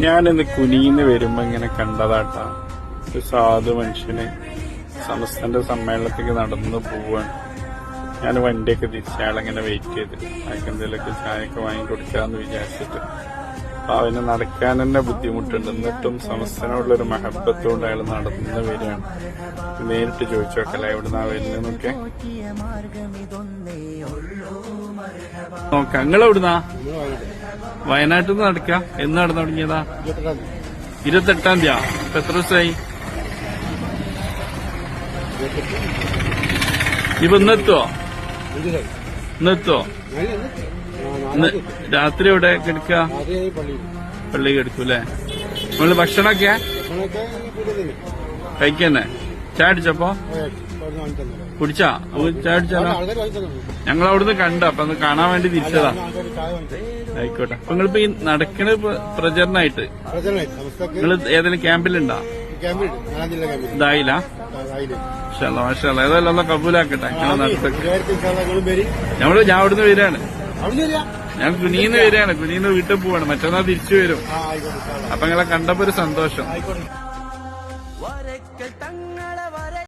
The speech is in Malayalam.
ഞാനിന്ന് കുനിന്ന് വരുമ്പോ ഇങ്ങനെ കണ്ടതാട്ടാ, ഒരു സാധു മനുഷ്യന് സമസ്തന്റെ സമ്മേളനത്തേക്ക് നടന്നു പോവാണ്. ഞാൻ വണ്ടിയൊക്കെ തിരിച്ച് അയാളെങ്ങനെ വെയിറ്റ് ചെയ്ത് അയാൾക്ക് എന്തെങ്കിലുമൊക്കെ ചായയൊക്കെ വാങ്ങി കൊടുക്കാന്ന് വിചാരിച്ചിട്ട്. അപ്പൊ അവന് നടക്കാൻ തന്നെ ബുദ്ധിമുട്ടുണ്ട്. എന്നിട്ടും സമസ്തനോടുള്ളൊരു മഹബത്തോണ്ട് അയാൾ നടന്നു വരികയാണ്. നേരിട്ട് ചോദിച്ചു നോക്കല്ല എവിടുന്നാ വരുന്നൊക്കെ നോക്കാം. നിങ്ങളെവിടുന്നാ? വയനാട്ടിൽ നിന്ന് നടക്ക. എന്ന് നടന്നു തുടങ്ങിയതാ? 28-ാം തീയതി. ഇപ്പൊ എത്ര ദിവസമായി? ഇപ്പൊ ഇന്നെത്തുവോ? രാത്രി എവിടെ കിടക്ക? പള്ളി കിടക്കൂല്ലേ? നമ്മള് ഭക്ഷണമൊക്കെ കഴിക്കന്നെ? ചായ അടിച്ചപ്പോ കുടിച്ചാ? ചായ അടിച്ചാലോ? ഞങ്ങൾ അവിടുന്ന് കണ്ട, അപ്പൊ അത് കാണാൻ വേണ്ടി തിരിച്ചതാ. ആയിക്കോട്ടെ. അപ്പൊ നിങ്ങളിപ്പോ ഈ നടക്കണ പ്രചരണമായിട്ട് നിങ്ങൾ ഏതെങ്കിലും ക്യാമ്പിലുണ്ടോ? ഇതായില്ല. മാഷാഅല്ലാഹ്. ഏതായാലും ഒന്ന് കബൂലാക്കട്ടെ. ഞാൻ അവിടുന്ന് വരികയാണ്. ഞാൻ കുനിന്ന് വരികയാണ്. കുനിന്ന് വീട്ടിൽ പോവാണ്. മറ്റന്നാൾ തിരിച്ചു വരും. അപ്പൊ നിങ്ങളെ കണ്ടപ്പോ ഒരു സന്തോഷം.